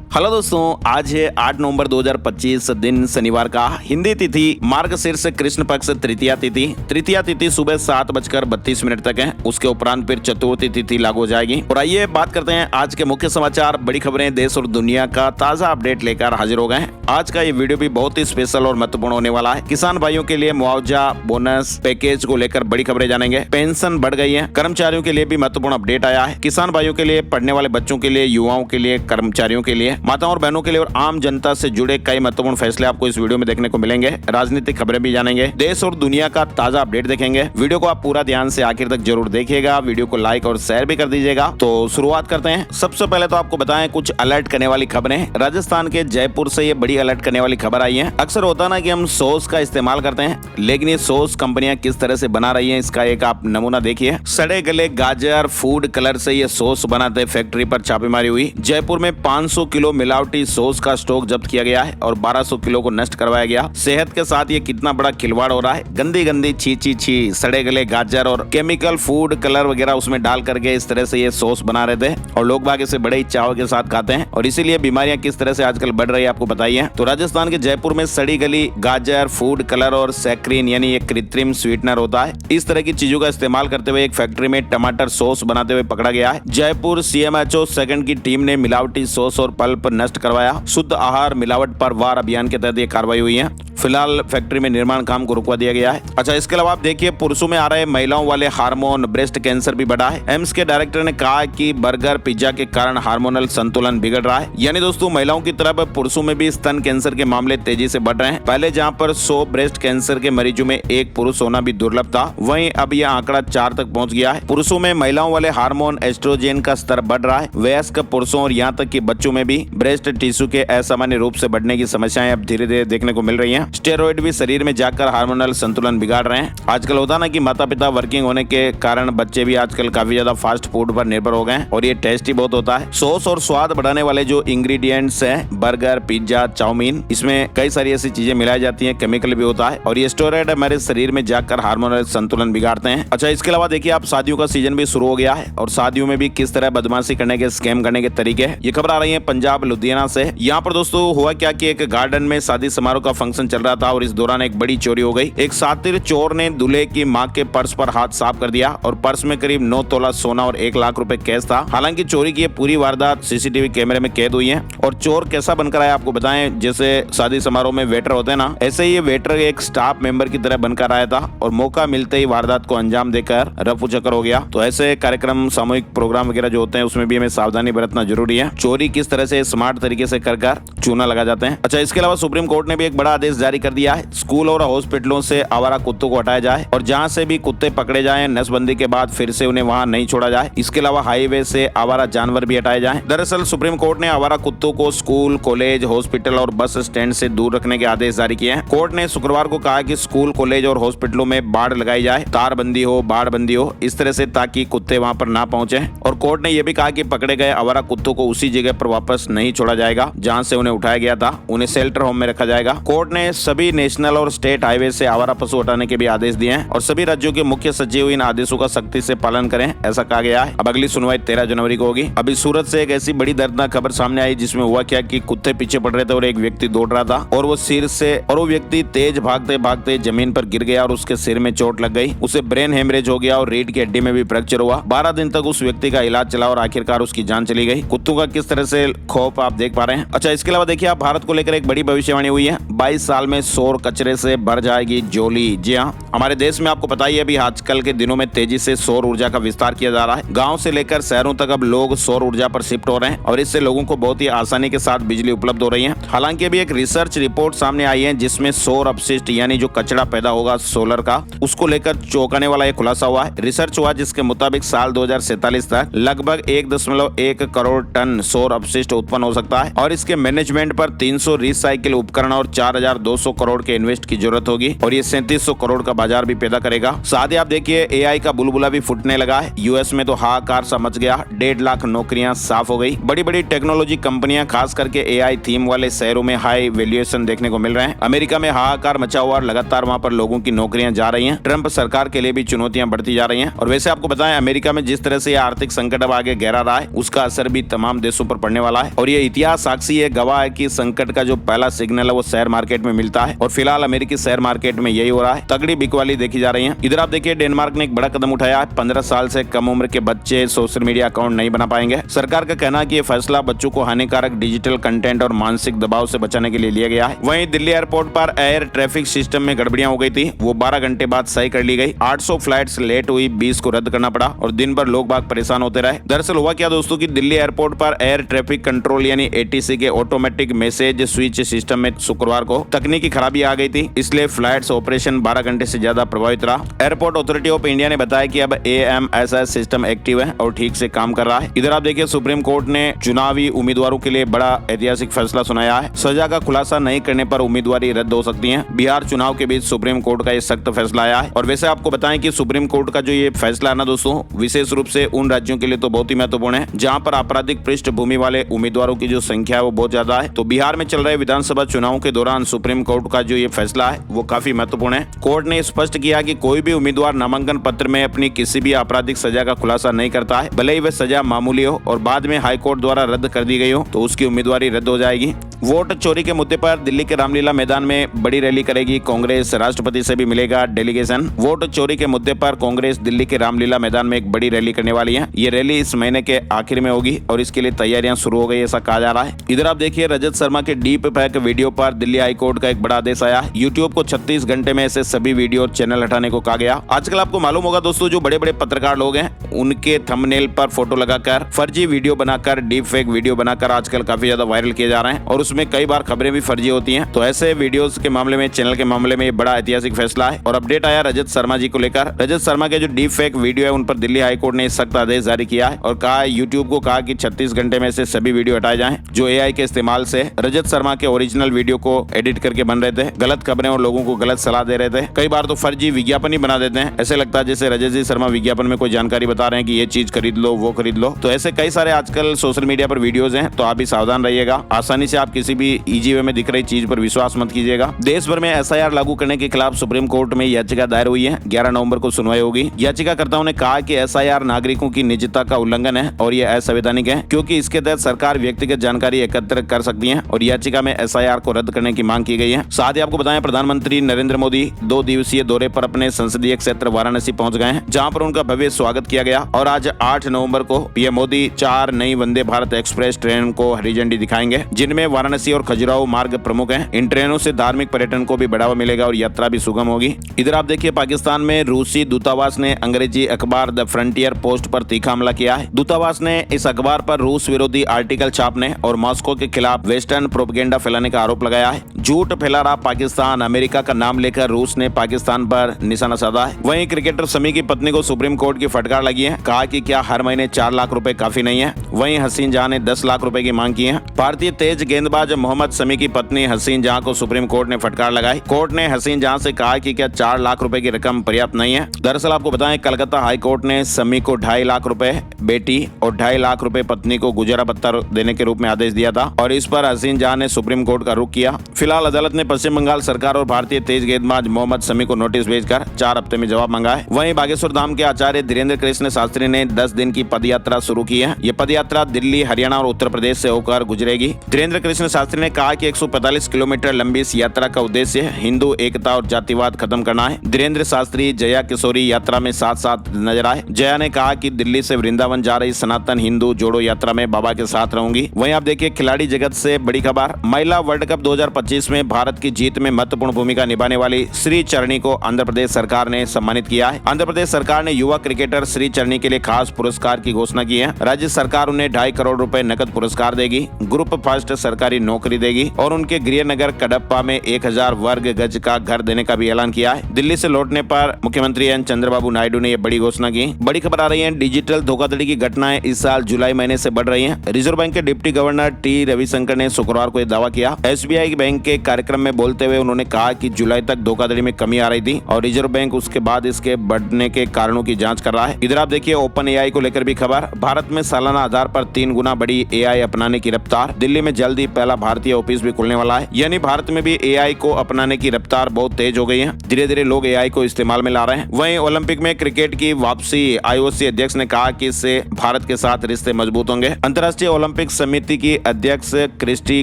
Hello दोस्तों, आज है 8 नवंबर 2025 दिन शनिवार का। हिंदी तिथि मार्गशीर्ष कृष्ण पक्ष तृतीया तिथि। तृतीया तिथि सुबह 7:32 तक है। उसके उपरांत फिर चतुर्थी तिथि लागू हो जाएगी। और आइए बात करते हैं आज के मुख्य समाचार, बड़ी खबरें, देश और दुनिया का ताजा अपडेट लेकर हाजिर हो गए हैं। आज का ये वीडियो भी बहुत ही स्पेशल और महत्वपूर्ण होने वाला है। किसान भाइयों के लिए मुआवजा, बोनस, पैकेज को लेकर बड़ी खबरें जानेंगे। पेंशन बढ़ गई है, कर्मचारियों के लिए भी महत्वपूर्ण अपडेट आया है। किसान भाइयों के लिए, पढ़ने वाले बच्चों के लिए, युवाओं के लिए, कर्मचारियों के लिए, माताओं और बहनों के लिए और आम जनता से जुड़े कई महत्वपूर्ण फैसले आपको इस वीडियो में देखने को मिलेंगे। राजनीतिक खबरें भी जानेंगे, देश और दुनिया का ताजा अपडेट देखेंगे। वीडियो को आप पूरा ध्यान से आखिर तक जरूर देखिएगा। वीडियो को लाइक और शेयर भी कर दीजिएगा। तो शुरुआत करते हैं। सबसे पहले तो आपको बताएं कुछ अलर्ट करने वाली खबरें। राजस्थान के जयपुर से ये बड़ी अलर्ट करने वाली खबर आई है। अक्सर होता ना कि हम सॉस का इस्तेमाल करते हैं, लेकिन ये सॉस कंपनियां किस तरह से बना रही हैं, इसका एक आप नमूना देखिए। सड़े गले गाजर फूड कलर से ये सॉस बनाते फैक्ट्री पर छापेमारी हुई। जयपुर में 500 किलो मिलावटी सॉस का स्टॉक जब्त किया गया है और 1200 किलो को नष्ट करवाया गया। सेहत के साथ ये कितना बड़ा खिलवाड़ हो रहा है। गंदी गंदी छी सड़े गले गाजर और केमिकल फूड कलर वगैरह उसमें डाल करके इस तरह से ये सॉस बना रहे थे और लोग बाग इसे बड़े ही चाव के साथ खाते हैं और इसीलिए बीमारियां किस तरह से आजकल बढ़ रही है आपको बताइए। तो राजस्थान के जयपुर में सड़ी गली गाजर फूड कलर और सैक्रीन यानी ये कृत्रिम स्वीटनर होता है, इस तरह की चीजों का इस्तेमाल करते हुए एक फैक्ट्री में टमाटर सॉस बनाते हुए पकड़ा गया है। जयपुर CMHO सेकंड की टीम ने मिलावटी सॉस और पल्प नष्ट करवाया। शुद्ध आहार मिलावट पर वार अभियान के तहत ये कार्रवाई हुई है। फिलहाल फैक्ट्री में निर्माण काम को रुकवा दिया गया है। अच्छा, इसके अलावा आप देखिए पुरुषों में आ रहे महिलाओं वाले हार्मोन ब्रेस्ट कैंसर भी बढ़ा है। एम्स के डायरेक्टर ने कहा कि बर्गर पिज्जा के कारण हार्मोनल संतुलन बिगड़ रहा है। यानी दोस्तों महिलाओं की तरह पुरुषों में भी स्तन कैंसर के मामले तेजी से बढ़ रहे हैं। पहले जहां पर 100 ब्रेस्ट कैंसर के मरीजों में एक पुरुष होना भी दुर्लभ था, वहीं अब यह आंकड़ा 4 तक पहुंच गया है। पुरुषों में महिलाओं वाले हार्मोन एस्ट्रोजन का स्तर बढ़ रहा है। वयस्क पुरुषों और यहाँ तक कि बच्चों में भी ब्रेस्ट टिश्यू के असामान्य रूप से बढ़ने की समस्याएं अब धीरे धीरे देखने को मिल रही हैं। स्टेरॉइड भी शरीर में जाकर हार्मोनल संतुलन बिगाड़ रहे हैं। आजकल होता ना कि माता पिता वर्किंग होने के कारण बच्चे भी आजकल काफी ज्यादा फास्ट फूड पर निर्भर हो गए हैं और ये टेस्टी बहुत होता है। सॉस और स्वाद बढ़ाने वाले जो इंग्रेडिएंट्स हैं, बर्गर पिज्जा चाउमीन, इसमें कई सारी ऐसी चीजें मिलाई जाती हैं, केमिकल भी होता है और ये स्टेरॉइड हमारे शरीर में जाकर हार्मोनल संतुलन बिगाड़ते हैं। अच्छा, इसके अलावा देखिए आप शादियों का सीजन भी शुरू हो गया है और शादियों में भी किस तरह बदमाशी करने के, स्कैम करने के तरीके हैं। ये खबर आ रही है पंजाब लुधियाना से। यहाँ पर दोस्तों हुआ क्या कि एक गार्डन में शादी समारोह का फंक्शन चल रहा था और इस दौरान एक बड़ी चोरी हो गई। एक शातिर चोर ने दूल्हे की मां के पर्स पर हाथ साफ कर दिया और पर्स में करीब 9 तोला सोना और 1 लाख रुपए कैश था। हालांकि चोरी की पूरी वारदात CCTV कैमरे में कैद हुई है। और चोर कैसा बनकर आया आपको बताएं, जैसे शादी समारोह में वेटर होते हैं ना, ऐसे ही वेटर एक स्टाफ मेंबर की तरह बनकर आया था और मौका मिलते ही वारदात को अंजाम देकर रफू चक्कर हो गया। तो ऐसे कार्यक्रम, सामूहिक प्रोग्राम वगैरह जो होते हैं उसमें भी हमें सावधानी बरतना जरूरी है। चोरी किस तरह से स्मार्ट तरीके से कर चूना लगा जाते हैं। अच्छा, इसके अलावा सुप्रीम कोर्ट ने भी एक बड़ा आदेश जारी कर दिया है। स्कूल और हॉस्पिटलों से आवारा कुत्तों को हटाया जाए और जहां से भी कुत्ते पकड़े जाएं नसबंदी के बाद फिर से उन्हें वहां नहीं छोड़ा जाए। इसके अलावा हाईवे से आवारा जानवर भी हटाए जाएं। दरअसल सुप्रीम कोर्ट ने आवारा कुत्तों को स्कूल, कॉलेज, हॉस्पिटल और बस स्टैंड से दूर रखने के आदेश जारी किए हैं। कोर्ट ने शुक्रवार को कहा कि स्कूल, कॉलेज और हॉस्पिटलों में बाड़ लगाई जाए, तारबंदी हो, बाड़बंदी हो, इस तरह से ताकि कुत्ते वहां पर ना पहुंचे। और कोर्ट ने यह भी कहा कि पकड़े गए आवारा कुत्तों को उसी जगह पर वापस नहीं छोड़ा जाएगा जहां से उन्हें उठाया गया था। उन्हें शेल्टर होम में रखा जाएगा। कोर्ट ने सभी नेशनल और स्टेट हाईवे से आवारा पशु हटाने के भी आदेश दिए हैं और सभी राज्यों के मुख्य सचिव इन आदेशों का सख्ती से पालन करें, ऐसा कहा गया है। अब अगली सुनवाई 13 जनवरी को होगी। अभी सूरत से एक ऐसी बड़ी दर्दनाक खबर सामने आई जिसमें हुआ क्या कि कुत्ते पीछे पड़ रहे थे और एक व्यक्ति दौड़ रहा था और वो व्यक्ति तेज भागते भागते जमीन पर गिर गया और उसके सिर में चोट लग गई। उसे ब्रेन हेमरेज हो गया और रीढ़ की हड्डी में भी फ्रैक्चर हुआ। 12 दिन तक उस व्यक्ति का इलाज चला और आखिरकार उसकी जान चली गई। कुत्तों का किस तरह से खौफ आप देख पा रहे हैं। अच्छा, इसके अलावा देखिए आप भारत को लेकर एक बड़ी भविष्यवाणी हुई है। 22 साल में सौर कचरे से भर जाएगी जोली। जी हाँ, हमारे देश में आपको पता ही है अभी आजकल के दिनों में तेजी से सौर ऊर्जा का विस्तार किया जा रहा है। गांव से लेकर शहरों तक अब लोग सौर ऊर्जा पर शिफ्ट हो रहे हैं और इससे लोगों को बहुत ही आसानी के साथ बिजली उपलब्ध हो रही है। हालांकि अभी एक रिसर्च रिपोर्ट सामने आई है जिसमें सौर अपशिष्ट यानी जो कचरा पैदा होगा सोलर का, उसको लेकर चौंकाने वाला एक खुलासा हुआ है। रिसर्च हुआ जिसके मुताबिक साल 2047 तक लगभग 1.1 करोड़ टन सौर अपशिष्ट उत्पन्न हो सकता है और इसके मैनेजमेंट मैनेजमेंट पर 300 रिसाइकिल उपकरण और 4,200 करोड़ के इन्वेस्ट की जरूरत होगी और ये 3700 करोड़ का बाजार भी पैदा करेगा। साथ ही आप देखिए एआई का बुलबुला भी फूटने लगा है। यूएस में तो हाहाकार सा मच गया, 1.5 लाख नौकरियां साफ हो गई। बड़ी बड़ी टेक्नोलॉजी कंपनियां खास करके एआई थीम वाले शहरों में हाई वैल्यूएशन देखने को मिल रहे हैं। अमेरिका में हाहाकार मचा हुआ और लगातार वहां पर लोगों की नौकरियां जा रही हैं। ट्रंप सरकार के लिए भी चुनौतियां बढ़ती जा रही हैं। और वैसे आपको बताएं, अमेरिका में जिस तरह से यह आर्थिक संकट अब आगे गहरा रहा है उसका असर भी तमाम देशों पर पड़ने वाला है। और ये इतिहास साक्षी है, गवाह है कि संकट का जो पहला सिग्नल है वो शेयर मार्केट में मिलता है और फिलहाल अमेरिकी शेयर मार्केट में यही हो रहा है। तगड़ी बिकवाली देखी जा रही है। इधर आप देखिए डेनमार्क ने एक बड़ा कदम उठाया है। 15 साल से कम उम्र के बच्चे सोशल मीडिया अकाउंट नहीं बना पाएंगे। सरकार का कहना है कि यह फैसला बच्चों को हानिकारक डिजिटल कंटेंट और मानसिक दबाव से बचाने के लिए लिया गया है। वहीं दिल्ली एयरपोर्ट पर एयर ट्रैफिक सिस्टम में गड़बड़ियां हो गई थी, वो 12 घंटे बाद सही कर ली गई। 800 फ्लाइट्स लेट हुई, 20 को रद्द करना पड़ा और दिन भर लोग बाग परेशान होते रहे। दरअसल हुआ क्या दोस्तों कि दिल्ली एयरपोर्ट पर एयर ट्रैफिक कंट्रोल यानी एटीसी के ऑटोमेटिक मैसेज स्विच सिस्टम में शुक्रवार को तकनीकी खराबी आ गई थी, इसलिए फ्लाइट्स ऑपरेशन 12 घंटे से ज्यादा प्रभावित रहा। एयरपोर्ट अथॉरिटी ऑफ इंडिया ने बताया कि अब AMSS सिस्टम एक्टिव है और ठीक से काम कर रहा है। इधर आप देखिए सुप्रीम कोर्ट ने चुनावी उम्मीदवारों के लिए बड़ा ऐतिहासिक फैसला सुनाया है। सजा का खुलासा नहीं करने पर उम्मीदवारी रद्द हो सकती है। बिहार चुनाव के बीच सुप्रीम कोर्ट का ये सख्त फैसला आया है। और वैसे आपको बताएं कि सुप्रीम कोर्ट का जो ये फैसला है ना दोस्तों, विशेष रूप से उन राज्यों के लिए तो बहुत ही महत्वपूर्ण है जहां पर आपराधिक पृष्ठभूमि वाले उम्मीदवारों की जो संख्या है वो बहुत ज्यादा है। तो बिहार में चल रहे विधानसभा चुनाव के दौरान सुप्रीम कोर्ट का जो ये फैसला है वो काफी महत्वपूर्ण है। कोर्ट ने स्पष्ट किया कि कोई भी उम्मीदवार नामांकन पत्र में अपनी किसी भी आपराधिक सजा का खुलासा नहीं करता है, भले ही वह सजा मामूली हो और बाद में हाईकोर्ट द्वारा रद्द कर दी गई हो तो उसकी उम्मीदवारी रद्द हो जाएगी। वोट चोरी के मुद्दे पर दिल्ली के रामलीला मैदान में बड़ी रैली करेगी कांग्रेस, राष्ट्रपति से भी मिलेगा डेलीगेशन। वोट चोरी के मुद्दे पर कांग्रेस दिल्ली के रामलीला मैदान में एक बड़ी रैली करने वाली है। ये रैली इस महीने के आखिर में होगी और इसके लिए तैयारियां शुरू हो गई ऐसा कहा जा रहा है। इधर आप देखिए रजत शर्मा के डीप फेक वीडियो पर दिल्ली हाईकोर्ट का एक बड़ा आदेश आया। यूट्यूब को 36 घंटे में ऐसे सभी वीडियो चैनल हटाने को कहा गया। आजकल आपको मालूम होगा दोस्तों, जो बड़े बड़े पत्रकार लोग हैं उनके थंबनेल पर फोटो लगाकर फर्जी वीडियो बनाकर डीप फेक वीडियो बनाकर आजकल काफी ज्यादा वायरल किए जा रहे हैं और उसमें कई बार खबरें भी फर्जी होती हैं। तो ऐसे वीडियोस के मामले में, चैनल के मामले में ये बड़ा ऐतिहासिक फैसला है। और अपडेट आया रजत शर्मा जी को लेकर। रजत शर्मा के जो डीप फेक वीडियो है उन पर दिल्ली हाईकोर्ट ने सख्त आदेश जारी किया है और कहा यूट्यूब को कहा कि 36 घंटे में से सभी वीडियो हटाए जाएं जो एआई के इस्तेमाल से रजत शर्मा के ओरिजिनल वीडियो को एडिट करके बन रहे थे, गलत खबरें और लोगों को गलत सलाह दे रहे थे। कई बार तो फर्जी विज्ञापन ही बना देते हैं, ऐसे लगता है जैसे रजत जी शर्मा विज्ञापन में कोई जानकारी बता रहे हैं कि ये चीज खरीद लो वो खरीद लो। तो ऐसे कई सारे आजकल सोशल मीडिया पर वीडियोज हैं, तो आप भी सावधान रहिएगा। आसानी से आप किसी भी इजी वे में दिख रही चीज पर विश्वास मत कीजिएगा। देश भर में एसआईआर लागू करने के खिलाफ सुप्रीम कोर्ट में याचिका दायर हुई है। 11 नवंबर को सुनवाई होगी। याचिकाकर्ताओं ने कहा कि एसआईआर नागरिकों की निजता का उल्लंघन है और यह असंवैधानिक है क्योंकि इसके तहत सरकार व्यक्तिगत जानकारी एकत्र कर सकती है और याचिका में एसआईआर को रद्द करने की मांग की गई है। साथ ही आपको बताएं, प्रधानमंत्री नरेंद्र मोदी 2 दिवसीय दौरे पर अपने संसदीय क्षेत्र वाराणसी पहुंच गए हैं, जहां पर उनका भव्य स्वागत किया गया। और आज 8 नवंबर को पीएम मोदी 4 नई वंदे भारत एक्सप्रेस ट्रेन को हरी झंडी दिखाएंगे, जिनमें वाराणसी और खजुराहो मार्ग प्रमुख हैं। इन ट्रेनों से धार्मिक पर्यटन को भी बढ़ावा मिलेगा और यात्रा भी सुगम होगी। इधर आप देखिए पाकिस्तान में रूसी दूतावास ने अंग्रेजी अखबार द फ्रंटियर पोस्ट पर तीखा हमला किया है। दूतावास ने इस अखबार पर रूस विरोधी आर्टिकल छापने और मॉस्को के खिलाफ वेस्टर्न प्रोपेगेंडा फैलाने का आरोप लगाया है। झूठ फैला रहा पाकिस्तान, अमेरिका का नाम लेकर रूस ने पाकिस्तान पर निशाना साधा है। वहीं क्रिकेटर शमी की पत्नी को सुप्रीम कोर्ट की फटकार लगी है, कहा कि क्या हर महीने 4 लाख रुपए काफी नहीं है। वहीं हसीन जहां ने 10 लाख रुपए की मांग की है। भारतीय तेज गेंदबाज मोहम्मद शमी की पत्नी हसीन जहां को सुप्रीम कोर्ट ने फटकार लगाई। कोर्ट ने हसीन जहां से कहा कि क्या 4 लाख रुपए की रकम पर्याप्त नहीं है। दरअसल आपको बताएं, कलकत्ता हाई कोर्ट ने शमी को 2.5 लाख रुपए बेटी और 2.5 लाख रुपए पत्नी को गुजारा भत्ता देने के रूप में आदेश दिया था और इस पर हसीन जहां ने सुप्रीम कोर्ट का रुख किया। फिलहाल अदालत ने पश्चिम बंगाल सरकार और भारतीय तेज गेंदबाज मोहम्मद शमी को नोटिस भेजकर 4 हफ्ते में जवाब मांगा है। वहीं बागेश्वर धाम के आचार्य धीरेन्द्र कृष्ण शास्त्री ने 10 दिन की पदयात्रा शुरू की है। ये पदयात्रा दिल्ली, हरियाणा और उत्तर प्रदेश से होकर गुजरेगी। धीरेन्द्र कृष्ण शास्त्री ने कहा कि 145 किलोमीटर लंबी इस यात्रा का उद्देश्य हिंदू एकता और जातिवाद खत्म करना है। धीरेन्द्र शास्त्री जया किशोरी यात्रा में साथ साथ नजर आए। जया ने कहा कि दिल्ली से वृंदावन जा रही सनातन हिंदू जोड़ो यात्रा में बाबा के साथ रहूंगी। वहीं आप देखिए खिलाड़ी जगत से बड़ी खबर, महिला वर्ल्ड कप 2025 में भारत की जीत में महत्वपूर्ण भूमिका निभाने वाली श्री चरणी को आंध्र प्रदेश सरकार ने सम्मानित किया है। आंध्र प्रदेश सरकार ने युवा क्रिकेटर श्री चरणी के लिए खास पुरस्कार की घोषणा की है। राज्य सरकार उन्हें 2.5 करोड़ रुपए नकद पुरस्कार देगी। ग्रुप फर्स्ट सरकारी सरकारी नौकरी देगी और उनके गृहनगर कडप्पा में 1000 वर्ग गज का घर देने का भी ऐलान किया है। दिल्ली से लौटने पर मुख्यमंत्री एन चंद्रबाबू नायडू ने यह बड़ी घोषणा की। बड़ी खबर आ रही है, डिजिटल धोखाधड़ी की घटनाएं इस साल जुलाई महीने से बढ़ रही हैं। रिजर्व बैंक के डिप्टी गवर्नर टी रविशंकर ने शुक्रवार को यह दावा किया। एसबीआई बैंक के कार्यक्रम में बोलते हुए उन्होंने कहा कि जुलाई तक धोखाधड़ी में कमी आ रही थी और रिजर्व बैंक उसके बाद इसके बढ़ने के कारणों की जांच कर रहा है। इधर आप देखिए ओपन एआई को लेकर भी खबर। भारत में सालाना आधार पर 3 गुना बड़ी एआई अपनाने की रफ्तार। दिल्ली में जल्द ही पहला भारतीय ऑफिस भी खुलने वाला है, यानी भारत में भी एआई को अपनाने की रफ्तार बहुत तेज हो गई है। धीरे धीरे लोग एआई को इस्तेमाल में ला रहे हैं। वहीं ओलंपिक में क्रिकेट की वापसी, आईओसी अध्यक्ष ने कहा कि इससे भारत के साथ रिश्ते मजबूत होंगे। अंतर्राष्ट्रीय ओलंपिक समिति की अध्यक्ष क्रिस्टी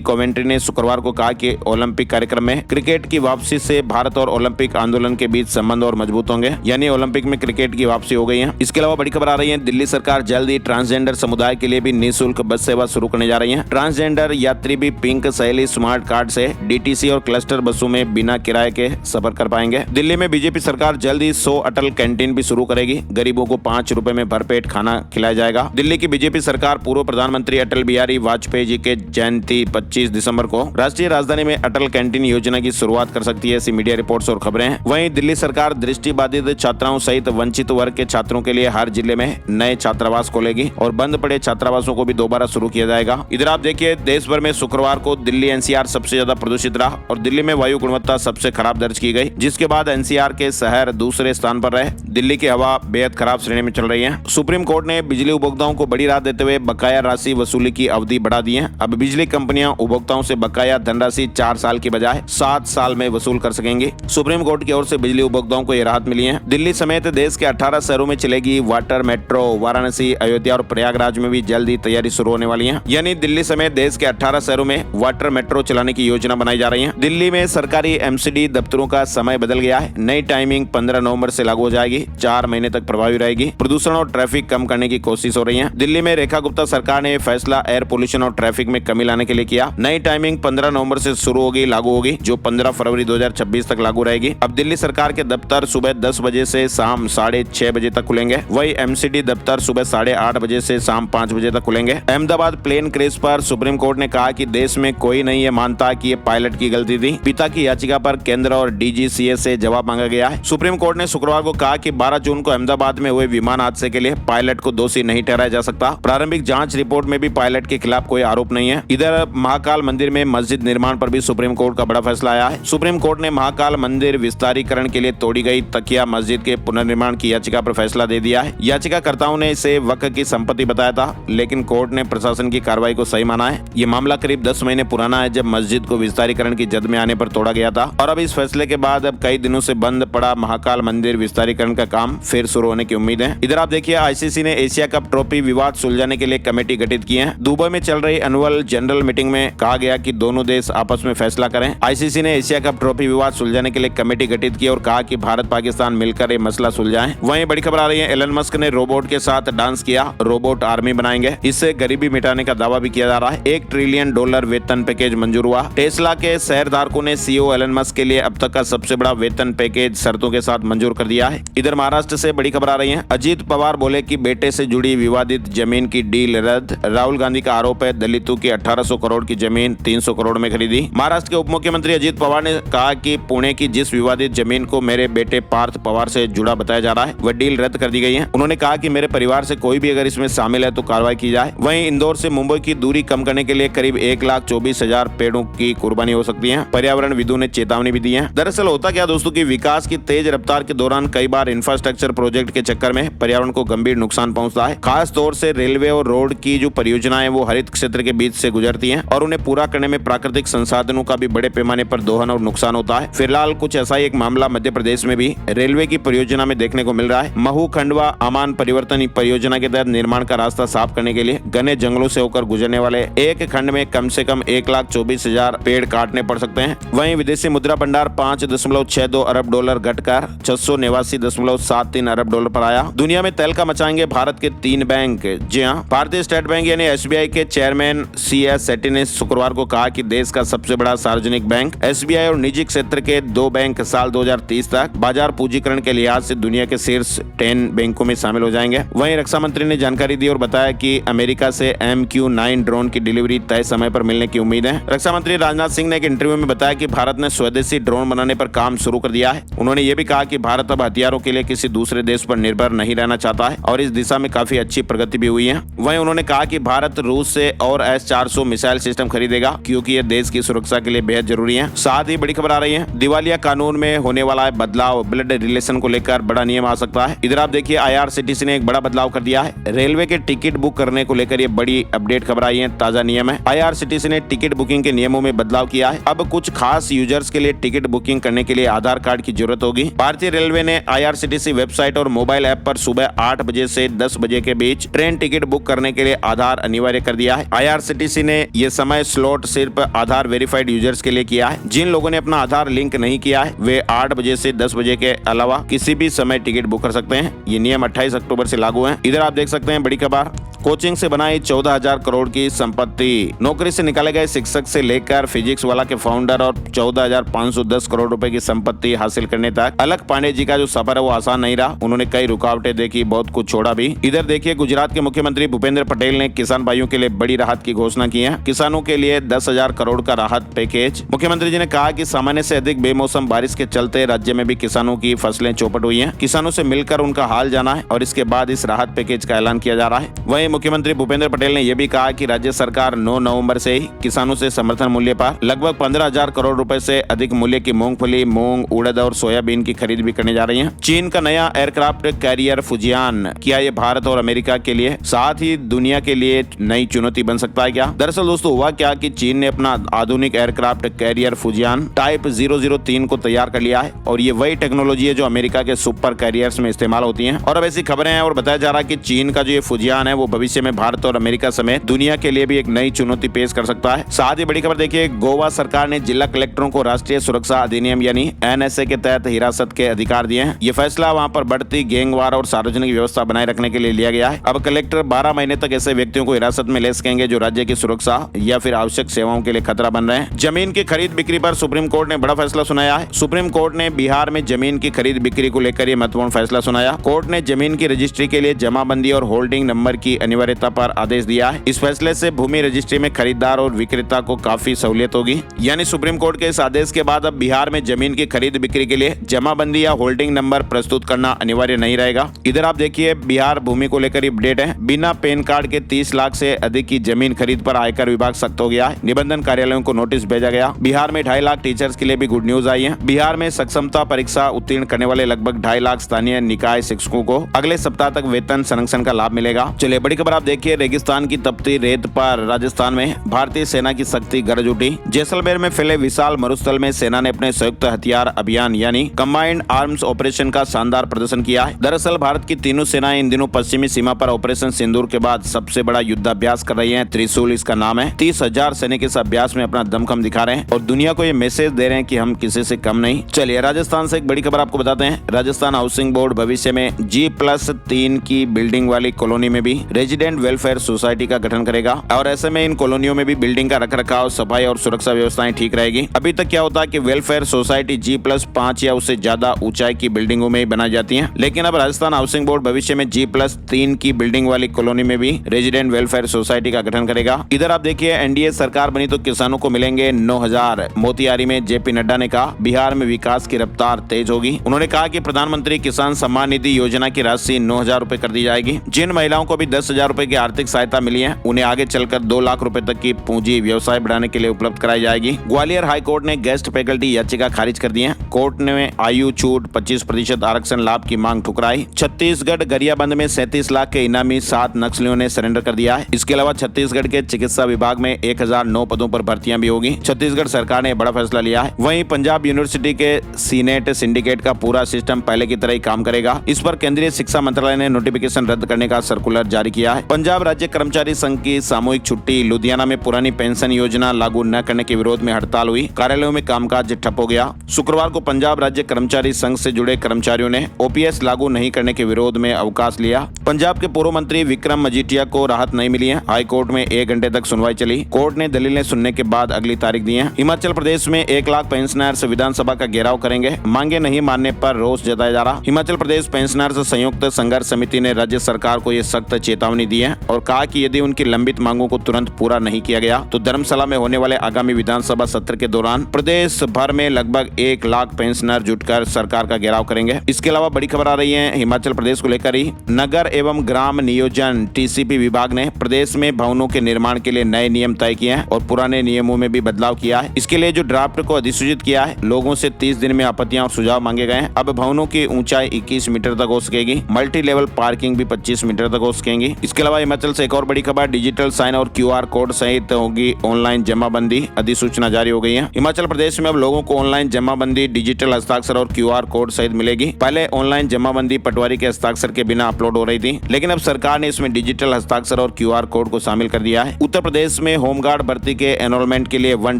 कोवेंट्री ने शुक्रवार को कहा कि ओलंपिक कार्यक्रम में क्रिकेट की वापसी से भारत और ओलंपिक आंदोलन के बीच संबंध और मजबूत होंगे, यानी ओलंपिक में क्रिकेट की वापसी हो गई है। इसके अलावा बड़ी खबर आ रही है, दिल्ली सरकार जल्द ही ट्रांसजेंडर समुदाय के लिए भी निःशुल्क बस सेवा शुरू करने जा रही है। ट्रांसजेंडर यात्री भी पिंक सहेली स्मार्ट कार्ड से डीटीसी और क्लस्टर बसों में बिना किराए के सफर कर पाएंगे। दिल्ली में बीजेपी सरकार जल्द ही 100 अटल कैंटीन भी शुरू करेगी। गरीबों को 5 रुपए में भरपेट खाना खिलाया जाएगा। दिल्ली की बीजेपी सरकार पूर्व प्रधानमंत्री अटल बिहारी वाजपेयी जी के जयंती 25 दिसंबर को राष्ट्रीय राजधानी में अटल कैंटीन योजना की शुरुआत कर सकती है, ऐसी मीडिया रिपोर्ट्स और खबरें हैं। वहीं दिल्ली सरकार दृष्टिबाधित छात्राओं सहित वंचित वर्ग के छात्रों के लिए हर जिले में नए छात्रावास खोलेगी और बंद पड़े छात्रावासों को भी दोबारा शुरू किया जाएगा। इधर आप देखिए देश भर में शुक्रवार को दिल्ली एनसीआर सबसे ज्यादा प्रदूषित रहा और दिल्ली में वायु गुणवत्ता सबसे खराब दर्ज की गई, जिसके बाद एनसीआर के शहर दूसरे स्थान पर रहे। दिल्ली की हवा बेहद खराब श्रेणी में चल रही है। सुप्रीम कोर्ट ने बिजली उपभोक्ताओं को बड़ी राहत देते हुए बकाया राशि वसूली की अवधि बढ़ा दी है। अब बिजली कंपनियां उपभोक्ताओं से बकाया धनराशि 4 साल की बजाय 7 साल में वसूल कर सकेंगी। सुप्रीम कोर्ट की ओर से बिजली उपभोक्ताओं को यह राहत मिली है। दिल्ली समेत देश के 18 शहरों में चलेगी वाटर मेट्रो। वाराणसी, अयोध्या और प्रयागराज में भी जल्द ही तैयारी शुरू होने वाली है, यानी दिल्ली समेत देश के 18 शहरों में वाटर मेट्रो चलाने की योजना बनाई जा रही है। दिल्ली में सरकारी एमसीडी दफ्तरों का समय बदल गया है। नई टाइमिंग 15 नवंबर से लागू हो जाएगी, 4 महीने तक प्रभावी रहेगी। प्रदूषण और ट्रैफिक कम करने की कोशिश हो रही है। दिल्ली में रेखा गुप्ता सरकार ने फैसला एयर पोल्यूशन और ट्रैफिक में कमी लाने के लिए किया। नई टाइमिंग 15 नवंबर से शुरू होगी, लागू होगी, जो 15 फरवरी 2026 तक लागू रहेगी। अब दिल्ली सरकार के दफ्तर सुबह 10 बजे से शाम 6:30 बजे तक खुलेंगे। वही एमसीडी दफ्तर सुबह 8:30 बजे से शाम 5 बजे तक खुलेंगे। अहमदाबाद प्लेन क्रैश पर सुप्रीम कोर्ट ने कहा कि देश में कोई नहीं ये मानता कि ये पायलट की गलती थी। पिता की याचिका पर केंद्र और डीजीसीए से जवाब मांगा गया है। सुप्रीम कोर्ट ने शुक्रवार को कहा कि 12 जून को अहमदाबाद में हुए विमान हादसे के लिए पायलट को दोषी नहीं ठहराया जा सकता। प्रारंभिक जांच रिपोर्ट में भी पायलट के खिलाफ कोई आरोप नहीं है। इधर महाकाल मंदिर में मस्जिद निर्माण पर भी सुप्रीम कोर्ट का बड़ा फैसला आया है। सुप्रीम कोर्ट ने महाकाल मंदिर विस्तारीकरण के लिए तोड़ी गई तकिया मस्जिद के पुनर्निर्माण की याचिका पर फैसला दे दिया है। याचिकाकर्ताओं ने इसे वक्फ की संपत्ति बताया था, लेकिन कोर्ट ने प्रशासन की कार्रवाई को सही माना है। ये मामला करीब 10 महीने पुराना है, जब मस्जिद को विस्तारीकरण की जद में आने पर तोड़ा गया था और अब इस फैसले के बाद अब कई दिनों से बंद पड़ा महाकाल मंदिर विस्तारीकरण का काम फिर शुरू होने की उम्मीद है। इधर आप देखिए आईसीसी ने एशिया कप ट्रॉफी विवाद सुलझाने के लिए कमेटी गठित की है। दुबई में चल रही एनुअल जनरल मीटिंग में कहा गया कि दोनों देश आपस में फैसला करें। आईसीसी ने एशिया कप ट्रॉफी विवाद सुलझाने के लिए कमेटी गठित की और कहा कि भारत पाकिस्तान मिलकर ये मसला सुलझाएं। वहीं बड़ी खबर आ रही है, एलन मस्क ने रोबोट के साथ डांस किया, रोबोट आर्मी बनाएंगे। इससे गरीबी मिटाने का दावा भी किया जा रहा है। $1 ट्रिलियन वेतन पैकेज मंजूर हुआ। टेस्ला के शेयरधारकों ने सीईओ एलन मस्क के लिए अब तक का सबसे बड़ा वेतन पैकेज शर्तों के साथ मंजूर कर दिया है। इधर महाराष्ट्र से बड़ी खबर आ रही है, अजीत पवार बोले कि बेटे से जुड़ी विवादित जमीन की डील रद्द। राहुल गांधी का आरोप है दलितों की 1800 करोड़ की जमीन 300 करोड़ में खरीदी। महाराष्ट्र के उप मुख्यमंत्री अजीत पवार ने कहा कि पुणे की जिस विवादित जमीन को मेरे बेटे पार्थ पवार से जुड़ा बताया जा रहा है, वह डील रद्द कर दी गई है। उन्होंने कहा कि मेरे परिवार से कोई भी अगर इसमें शामिल है तो कार्रवाई की जाए। वहीं इंदौर से मुंबई की दूरी कम करने के लिए करीब 1,24,000 पेड़ों की कुर्बानी हो सकती है। पर्यावरण विदों ने चेतावनी भी दी है। दरअसल होता क्या दोस्तों की विकास की तेज रफ्तार के दौरान कई बार इंफ्रास्ट्रक्चर प्रोजेक्ट के चक्कर में पर्यावरण को गंभीर नुकसान पहुंचता है। खास तौर से रेलवे और रोड की जो परियोजनाएं वो हरित क्षेत्र के बीच से गुजरती हैं और उन्हें पूरा करने में प्राकृतिक संसाधनों का भी बड़े पैमाने पर दोहन और नुकसान होता है। फिलहाल कुछ ऐसा ही एक मामला मध्य प्रदेश में भी रेलवे की परियोजना में देखने को मिल रहा है। महू खंडवा अमान परिवर्तन परियोजना के तहत निर्माण का रास्ता साफ करने के लिए घने जंगलों से होकर गुजरने वाले एक खंड में कम से कम 1,24,000 पेड़ काटने पड़ सकते हैं। वहीं विदेशी मुद्रा भंडार $5.62 अरब घटकर $689.73 अरब पर आया। दुनिया में तहलका मचाएंगे भारत के 3 बैंक। जी हां, भारतीय स्टेट बैंक यानी एसबीआई के चेयरमैन CS सेठी ने शुक्रवार को कहा कि देश का सबसे बड़ा सार्वजनिक बैंक एसबीआई और निजी क्षेत्र के 2 बैंक साल 2030 तक बाजार पूंजीकरण के लिहाज से दुनिया के शीर्ष 10 बैंकों में शामिल हो जाएंगे। वहीं रक्षा मंत्री ने जानकारी दी और बताया कि अमेरिका से MQ-9 ड्रोन की डिलीवरी तय समय पर मिलने की उम्मीद है। रक्षा मंत्री राजनाथ सिंह ने एक इंटरव्यू में बताया कि भारत ने स्वदेशी ड्रोन बनाने पर काम शुरू कर दिया है। उन्होंने ये भी कहा कि भारत अब हथियारों के लिए किसी दूसरे देश पर निर्भर नहीं रहना चाहता है और इस दिशा में काफी अच्छी प्रगति भी हुई है। वहीं उन्होंने कहा कि भारत रूस से और S-400 मिसाइल सिस्टम खरीदेगा क्योंकि ये देश की सुरक्षा के लिए बेहद जरूरी है। साथ ही बड़ी खबर आ रही है, दिवालिया कानून में होने वाला है बदलाव, ब्लड रिलेशन को लेकर बड़ा नियम आ सकता है। इधर आप देखिए IRCTC ने एक बड़ा बदलाव कर दिया है। रेलवे के टिकट बुक करने को लेकर ये बड़ी अपडेट खबर आई है। ताजा नियम है, IRCTC ने टिकट बुकिंग के नियमों में बदलाव किया है। अब कुछ खास यूजर्स के लिए टिकट बुकिंग करने के लिए आधार कार्ड की जरूरत होगी। भारतीय रेलवे ने IRCTC वेबसाइट और मोबाइल ऐप पर सुबह 8 बजे से 10 बजे के बीच ट्रेन टिकट बुक करने के लिए आधार अनिवार्य कर दिया है। IRCTC ने यह समय स्लॉट सिर्फ आधार वेरीफाइड यूजर्स के लिए किया है। जिन लोगों ने अपना आधार लिंक नहीं किया है वे 8 बजे से 10 बजे के अलावा किसी भी समय टिकट बुक कर सकते हैं। ये नियम 28 अक्टूबर से लागू है। इधर आप देख सकते हैं बड़ी खबर, कोचिंग से बनाई 14,000 करोड़ की संपत्ति। नौकरी से निकाले गए शिक्षक से लेकर फिजिक्स वाला के फाउंडर और 14,510 करोड़ रुपए की संपत्ति हासिल करने तक अलक पांडे जी का जो सफर है वो आसान नहीं रहा। उन्होंने कई रुकावटें देखी, बहुत कुछ छोड़ा भी। इधर देखिए गुजरात के मुख्यमंत्री भूपेंद्र पटेल ने किसान भाइयों के लिए बड़ी राहत की घोषणा की है। किसानों के लिए 10,000 करोड़ का राहत पैकेज। मुख्यमंत्री जी ने कहा कि सामान्य से अधिक बेमौसम बारिश के चलते राज्य में भी किसानों की फसलें चौपट हुई है। किसानों से मिलकर उनका हाल जाना है और इसके बाद इस राहत पैकेज का ऐलान किया जा रहा है। वहीं मुख्यमंत्री भूपेंद्र पटेल ने यह भी कहा कि राज्य सरकार 9 नवंबर से ही किसानों से समर्थन मूल्य पर लगभग 15,000 करोड़ रुपए से अधिक मूल्य की मूंगफली, मूंग, उड़द और सोयाबीन की खरीद भी करने जा रही है। चीन का नया एयरक्राफ्ट कैरियर फुजियान, क्या ये भारत और अमेरिका के लिए साथ ही दुनिया के लिए नई चुनौती बन सकता है क्या? दरअसल दोस्तों हुआ क्या कि चीन ने अपना आधुनिक एयरक्राफ्ट कैरियर फुजियान टाइप 003 को तैयार कर लिया है और ये वही टेक्नोलॉजी है जो अमेरिका के सुपर कैरियर्स में इस्तेमाल होती है। और अब ऐसी खबरें हैं और बताया जा रहा है कि चीन का जो ये फुजियान है वो भविष्य में भारत और अमेरिका समेत दुनिया के लिए भी एक नई चुनौती पेश कर सकता है। साथ ही बड़ी खबर देखिए, गोवा सरकार ने जिला कलेक्टरों को राष्ट्रीय सुरक्षा अधिनियम यानी NSA के तहत हिरासत के अधिकार दिए हैं। ये फैसला वहां पर बढ़ती गैंगवार और सार्वजनिक व्यवस्था बनाए रखने के लिए लिया गया है। अब कलेक्टर 12 महीने तक ऐसे व्यक्तियों को हिरासत में ले सकेंगे जो राज्य की सुरक्षा या फिर आवश्यक सेवाओं के लिए खतरा बन रहे हैं। जमीन की खरीद बिक्री पर सुप्रीम कोर्ट ने बड़ा फैसला सुनाया है। सुप्रीम कोर्ट ने बिहार में जमीन की खरीद बिक्री को लेकर यह महत्वपूर्ण फैसला सुनाया। कोर्ट ने जमीन की रजिस्ट्री के लिए जमाबंदी और होल्डिंग नंबर की अनिवार्यता पर आदेश दिया है। इस फैसले से भूमि रजिस्ट्री में खरीदार और विक्रेता को काफी सहूलियत होगी। यानी सुप्रीम कोर्ट के इस आदेश के बाद अब बिहार में जमीन की खरीद बिक्री के लिए जमाबंदी या होल्डिंग नंबर प्रस्तुत करना अनिवार्य नहीं रहेगा। इधर आप देखिए बिहार भूमि को लेकर अपडेट है। बिना पैन कार्ड के 30 लाख से अधिक की जमीन खरीद पर आयकर विभाग सख्त हो गया है। निबंधन कार्यालयों को नोटिस भेजा गया। बिहार में 2.5 लाख टीचर्स के लिए भी गुड न्यूज आई है। बिहार में सक्षमता परीक्षा उत्तीर्ण करने वाले लगभग 2.5 लाख स्थानीय निकाय शिक्षकों को अगले सप्ताह तक वेतन संरक्षण का लाभ मिलेगा। चलिए बड़ी खबर आप देखिए, रेगिस्तान की तपती रेत पर राजस्थान में भारतीय सेना की शक्ति गरज उठी। जैसलमेर में फैले विशाल मरुस्थल में सेना ने अपने संयुक्त हथियार अभियान यानी कंबाइंड आर्म्स ऑपरेशन का शानदार प्रदर्शन किया है। दरअसल भारत की तीनों सेनाएं इन दिनों पश्चिमी सीमा पर ऑपरेशन सिंदूर के बाद सबसे बड़ा युद्धाभ्यास कर रही है। त्रिशूल इसका नाम है। 30,000 सैनिक इस अभ्यास में अपना दमखम दिखा रहे हैं और दुनिया को ये मैसेज दे रहे हैं कि हम किसी से कम नहीं। चलिए राजस्थान से एक बड़ी खबर आपको बताते हैं। राजस्थान हाउसिंग बोर्ड भविष्य में G+3 की बिल्डिंग वाली कॉलोनी में भी रेजिडेंट वेलफेयर सोसाइटी का गठन करेगा और ऐसे में इन कॉलोनियों में भी बिल्डिंग का रखरखाव, सफाई और सुरक्षा व्यवस्थाएं ठीक रहेगी। अभी तक क्या होता है कि वेलफेयर सोसाइटी G+5 या उससे ज्यादा ऊंचाई की बिल्डिंगों में ही बनाई जाती हैं, लेकिन अब राजस्थान हाउसिंग बोर्ड भविष्य में G+3 की बिल्डिंग वाली कॉलोनी में भी रेजिडेंट वेलफेयर सोसाइटी का गठन करेगा। इधर आप देखिए NDA सरकार बनी तो किसानों को मिलेंगे 9,000। मोतिहारी में JP नड्डा ने कहा बिहार में विकास की रफ्तार तेज होगी। उन्होंने कहा कि प्रधानमंत्री किसान सम्मान निधि योजना की राशि 9,000 रुपए कर दी जाएगी। जिन महिलाओं को भी 10,000 रुपए की आर्थिक सहायता मिली है उन्हें आगे चलकर 2 लाख रुपए तक की पूंजी व्यवसाय बढ़ाने के लिए उपलब्ध कराई जाएगी। ग्वालियर हाई कोर्ट ने गेस्ट फैकल्टी याचिका खारिज कर दी है। कोर्ट ने आयु छूट 25% आरक्षण लाभ की मांग ठुकराई। छत्तीसगढ़ गरियाबंद में 37 लाख के इनामी 7 नक्सलियों ने सरेंडर कर दिया है। इसके अलावा छत्तीसगढ़ के चिकित्सा विभाग में 1009 पदों पर भर्तियां भी होगी। छत्तीसगढ़ सरकार ने बड़ा फैसला लिया है। वहीं पंजाब यूनिवर्सिटी के सीनेट सिंडिकेट का पूरा सिस्टम पहले की तरह ही काम करेगा। इस पर केंद्रीय शिक्षा मंत्रालय ने नोटिफिकेशन रद्द करने का सर्कुलर जारी किया है। पंजाब राज्य कर्मचारी संघ की सामूहिक छुट्टी। लुधियाना में पुरानी पेंशन योजना लागू न करने के विरोध में हड़ताल हुई। कार्यालयों में कामकाज ठप हो गया। शुक्रवार को पंजाब राज्य कर्मचारी संघ से जुड़े कर्मचारियों ने OPS लागू नहीं करने के विरोध में अवकाश लिया। पंजाब के पूर्व मंत्री विक्रम मजीठिया को राहत नहीं मिली है। हाई कोर्ट में 1 घंटे तक सुनवाई चली। कोर्ट ने दलीलें सुनने के बाद अगली तारीख दी है। हिमाचल प्रदेश में 1 लाख पेंशनर्स विधानसभा का घेराव करेंगे। मांगे नहीं मानने पर रोष जताया जा रहा। हिमाचल प्रदेश पेंशनर्स संयुक्त संघर्ष समिति ने राज्य सरकार को ये सख्त चेतावनी चेतावनी दी है और कहा कि यदि उनकी लंबित मांगों को तुरंत पूरा नहीं किया गया तो धर्मशाला में होने वाले आगामी विधानसभा सत्र के दौरान प्रदेश भर में लगभग 1 लाख पेंशनर जुटकर सरकार का घेराव करेंगे। इसके अलावा बड़ी खबर आ रही है हिमाचल प्रदेश को लेकर ही। नगर एवं ग्राम नियोजन टीसीपी विभाग ने प्रदेश में भवनों के निर्माण के लिए नए नियम तय किए हैं और पुराने नियमों में भी बदलाव किया है। इसके लिए जो ड्राफ्ट को अधिसूचित किया है, लोगों से 30 दिन में आपत्तियां और सुझाव मांगे गए हैं। अब भवनों की ऊंचाई 21 मीटर तक हो सकेगी, मल्टी लेवल पार्किंग भी 25 मीटर तक हो सकेंगी। इसके अलावा हिमाचल से एक और बड़ी खबर, डिजिटल साइन और QR कोड सहित होगी ऑनलाइन जमाबंदी, अधिसूचना जारी हो गई है। हिमाचल प्रदेश में अब लोगों को ऑनलाइन जमाबंदी डिजिटल हस्ताक्षर और QR कोड सहित मिलेगी। पहले ऑनलाइन जमाबंदी पटवारी के हस्ताक्षर के बिना अपलोड हो रही थी, लेकिन अब सरकार ने इसमें डिजिटल हस्ताक्षर और QR कोड को शामिल कर दिया है। उत्तर प्रदेश में होमगार्ड भर्ती के एनरोलमेंट के लिए वन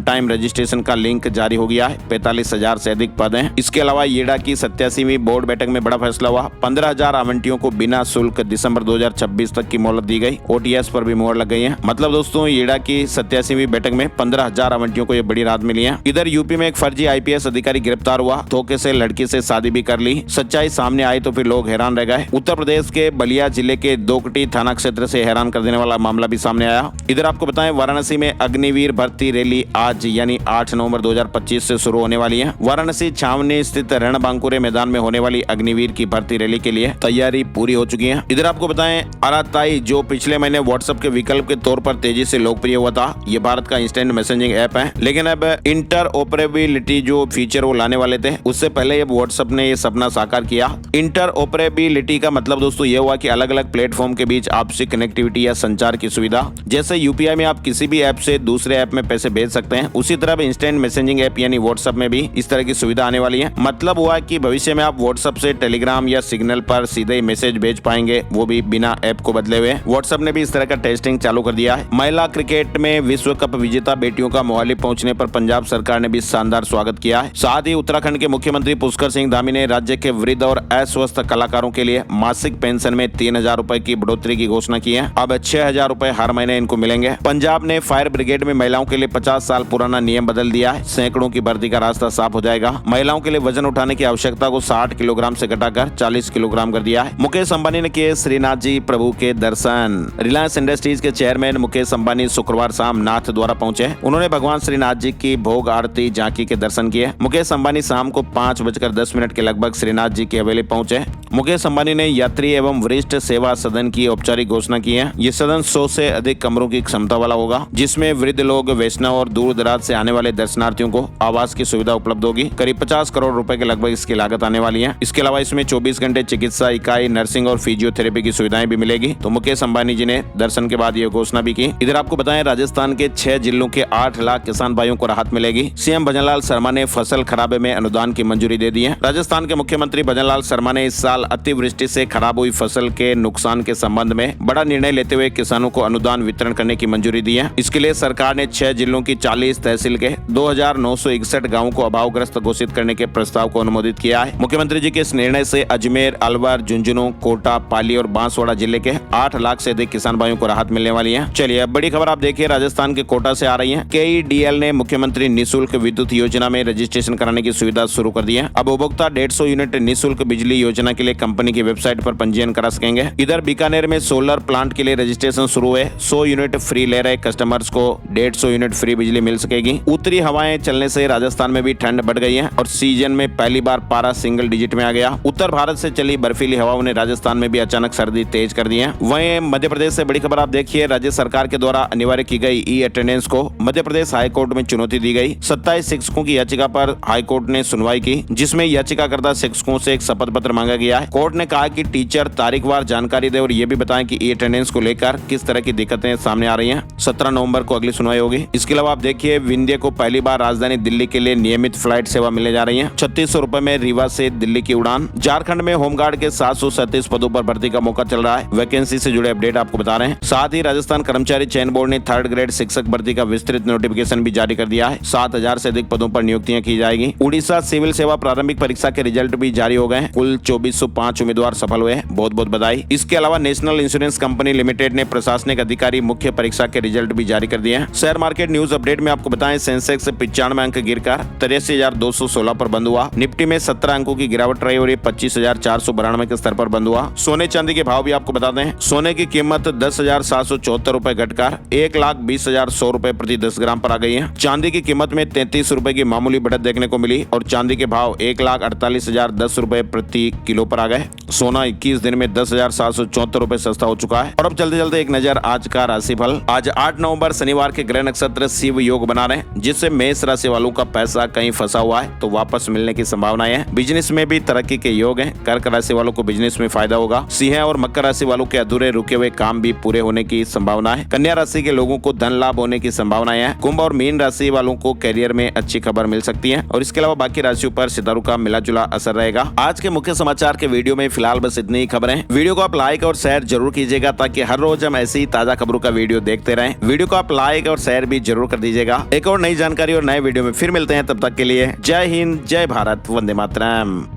टाइम रजिस्ट्रेशन का लिंक जारी हो गया है। 45,000 से अधिक पद हैं। इसके अलावा येडा की 87वीं बोर्ड बैठक में बड़ा फैसला हुआ। 15,000 आवंटियों को बिना शुल्क दिसंबर 2026 तक की मोहलत दी गई। OTS पर भी मोहर लग गई है। मतलब दोस्तों, येडा की 87वीं बैठक में 15,000 आवंटियों को ये बड़ी राहत मिली है। इधर यूपी में एक फर्जी IPS अधिकारी गिरफ्तार हुआ। धोखे से लड़की से शादी भी कर ली। सच्चाई सामने आई तो फिर लोग हैरान रह गए। उत्तर प्रदेश के बलिया जिले के दोकटी थाना क्षेत्र से हैरान कर देने वाला मामला भी सामने आया। इधर आपको बताएं, वाराणसी में अग्निवीर भर्ती रैली आज यानी 8 नवंबर 2025 से शुरू होने वाली है। वाराणसी छावनी स्थित रणबांकुरे मैदान में होने वाली अग्निवीर की भर्ती रैली के लिए तैयारी पूरी हो चुकी है। इधर आपको बताएं, अराताई जो पिछले महीने व्हाट्सएप के विकल्प के तौर पर तेजी से लोकप्रिय हुआ था, ये भारत का इंस्टेंट मैसेजिंग ऐप है। लेकिन अब इंटरऑपरेबिलिटी जो फीचर वो लाने वाले थे, उससे पहले अब व्हाट्सएप ने ये सपना साकार किया। इंटरऑपरेबिलिटी का मतलब दोस्तों ये हुआ कि अलग अलग प्लेटफॉर्म के बीच आपसी कनेक्टिविटी या संचार की सुविधा। जैसे UPI में आप किसी भी ऐप से दूसरे ऐप में पैसे भेज सकते हैं, उसी तरह इंस्टेंट मैसेजिंग ऐप यानी व्हाट्सएप में भी इस तरह की सुविधा आने वाली है। मतलब हुआ कि भविष्य में आप व्हाट्सएप से टेलीग्राम या सिग्नल पर सीधे मैसेज भेज पाएंगे, वो भी बिना ऐप को बदले हुए। व्हाट्सएप ने भी इस तरह का टेस्टिंग चालू कर दिया है। महिला क्रिकेट में विश्व कप विजेता बेटियों का मोहाली पहुंचने पर पंजाब सरकार ने भी शानदार स्वागत किया है। साथ ही उत्तराखंड के मुख्यमंत्री पुष्कर सिंह धामी ने राज्य के वृद्ध और अस्वस्थ कलाकारों के लिए मासिक पेंशन में 3,000 रुपए की बढ़ोतरी की घोषणा की है। अब 6,000 रुपए हर महीने इनको मिलेंगे। पंजाब ने फायर ब्रिगेड में महिलाओं के लिए 50 साल पुराना नियम बदल दिया है। सैकड़ों की भर्ती का रास्ता साफ हो जाएगा। महिलाओं के लिए वजन उठाने की आवश्यकता को 60 किलोग्राम से घटाकर 40 किलोग्राम कर दिया है। मुकेश अंबानी ने किए श्रीनाथ जी प्रभु के दर्शन। रिलायंस इंडस्ट्रीज के चेयरमैन मुकेश अंबानी शुक्रवार शाम नाथ द्वारा पहुंचे। उन्होंने भगवान श्रीनाथ जी की भोग आरती झांकी के दर्शन किए। मुकेश अंबानी शाम को 5:10 के लगभग श्रीनाथ जी की हवेली पहुंचे। मुकेश अंबानी ने यात्री एवं वरिष्ठ सेवा सदन की औपचारिक घोषणा की है। ये सदन 100 से अधिक कमरों की क्षमता वाला होगा, जिसमें वृद्ध लोग, वैष्णव और दूर दराज से आने वाले दर्शनार्थियों को आवास की सुविधा उपलब्ध होगी। करीब 50 करोड़ रुपए के लगभग इसकी लागत आने वाली है। इसके अलावा इसमें 24 घंटे चिकित्सा इकाई, नर्सिंग और फिजियोथेरेपी की सुविधाएं भी मिलेगी। तो मुकेश अंबानी जी ने दर्शन के बाद ये घोषणा भी की। इधर आपको बताएं, राजस्थान के 6 जिलों के 8 लाख किसान भाइयों को राहत मिलेगी। सीएम भजनलाल शर्मा ने फसल खराबे में अनुदान की मंजूरी दे दी है। राजस्थान के मुख्यमंत्री भजनलाल शर्मा ने इस साल अतिवृष्टि से खराब हुई फसल के नुकसान के संबंध में बड़ा निर्णय लेते हुए किसानों को अनुदान वितरण करने की मंजूरी दी है। इसके लिए सरकार ने 6 जिलों की 40 तहसील के 2,961 गाँवों को अभावग्रस्त घोषित करने के प्रस्ताव को अनुमोदित किया है। मुख्यमंत्री जी के इस निर्णय से अजमेर, अलवर, झुंझुनू, कोटा, पाली और बांसवाड़ा जिले के 8 लाख से अधिक किसान भाइयों को राहत मिलने वाली है। चलिए अब बड़ी खबर आप देखिए, राजस्थान के कोटा से आ रही है। KEDL ने मुख्यमंत्री निःशुल्क विद्युत योजना में रजिस्ट्रेशन कराने की सुविधा शुरू कर दी है। अब उपभोक्ता 150 यूनिट निःशुल्क बिजली योजना के लिए कंपनी की वेबसाइट पर पंजीयन करा सकेंगे। इधर बीकानेर में सोलर प्लांट के लिए रजिस्ट्रेशन शुरू है। 100 यूनिट फ्री ले रहे कस्टमर्स को 150 यूनिट फ्री बिजली मिल सकेगी। उत्तरी हवाएं चलने से राजस्थान में भी ठंड बढ़ गई है और सीजन में पहली बार पारा सिंगल डिजिट में आ गया। उत्तर भारत से चली बर्फीली हवाओं ने राजस्थान में भी अचानक सर्दी तेज कर दी है। वहीं मध्य प्रदेश से बड़ी खबर आप देखिए, राज्य सरकार के द्वारा अनिवार्य की गई ई-अटेंडेंस को मध्य प्रदेश हाईकोर्ट में चुनौती दी गई। 27 शिक्षकों की याचिका पर हाईकोर्ट ने सुनवाई की, जिसमें याचिकाकर्ता शिक्षकों से एक शपथ पत्र मांगा गया है। कोर्ट ने कहा कि टीचर तारीखवार जानकारी दे और ये भी बताएं कि ई-अटेंडेंस को लेकर किस तरह की दिक्कतें सामने आ रही हैं। 17 नवंबर को अगली सुनवाई होगी। इसके अलावा आप देखिए, विंध्य को पहली बार राजधानी दिल्ली के लिए नियमित फ्लाइट सेवा मिलने जा रही है। 3600 रुपए में रीवा से दिल्ली की उड़ान। झारखंड में होमगार्ड के 737 पदों पर भर्ती का मौका चल रहा है। वैकेंसी से जुड़े अपडेट आपको बता रहे हैं। साथ ही राजस्थान कर्मचारी चयन बोर्ड ने 3rd ग्रेड शिक्षक भर्ती का विस्तृत नोटिफिकेशन भी जारी कर दिया है। 7,000 से अधिक पदों पर नियुक्तियां की जाएगी। उड़ीसा सिविल सेवा प्रारंभिक परीक्षा के रिजल्ट भी जारी हो गए हैं। कुल 2405 उम्मीदवार सफल हुए हैं। बहुत बहुत बधाई। इसके अलावा नेशनल इंश्योरेंस कंपनी लिमिटेड ने प्रशासनिक अधिकारी मुख्य परीक्षा के रिजल्ट भी जारी कर दिए हैं। शेयर मार्केट न्यूज अपडेट में आपको बताएं, सेंसेक्स 95 अंक गिरकर 83,216 पर बंद हुआ। निफ्टी में 17 अंकों की गिरावट रही और ये 25,492 के स्तर पर बंद हुआ। सोने चांदी के भाव भी आपको बता दें, सोने की कीमत 10,774 रुपए घटकर 1,20,100 रुपए प्रति 10 ग्राम पर आ गई है। चांदी की कीमत में 33 रुपए की मामूली बढ़त देखने को मिली और चांदी के भाव 1,48,010 रुपए प्रति किलो पर आ गए। सोना 21 दिन में 10,774 रुपए सस्ता हो चुका है। और अब चलते चलते एक नजर आज का राशिफल। आज 8 नवंबर शनिवार के ग्रह नक्षत्र शिव योग बना रहे हैं, जिससे मेष राशि वालों का पैसा कहीं फंसा हुआ है तो वापस मिलने की संभावनाएं हैं। बिजनेस में भी तरक्की के योग हैं। कर्क राशि वालों को बिजनेस में फायदा होगा। सिंह और मकर राशि वालों के अधूरे रुके हुए काम भी पूरे होने की संभावना है। कन्या राशि के लोगों को धन लाभ होने की संभावनाएं हैं। कुंभ और मीन राशि वालों को करियर में अच्छी खबर मिल सकती है और इसके अलावा बाकी राशियों पर सितारों का मिला जुला असर रहेगा। आज के मुख्य समाचार के वीडियो में फिलहाल बस इतनी ही खबरें। वीडियो को आप लाइक और शेयर जरूर कीजिएगा ताकि हर रोज हम ऐसी ही ताजा खबरों का वीडियो देखते रहें। वीडियो को आप लाइक और शेयर भी जरूर कर दीजिएगा। एक और नई जानकारी और नए वीडियो में फिर मिलते हैं, तब तक के लिए जय हिंद, जय भारत, वंदे मातरम।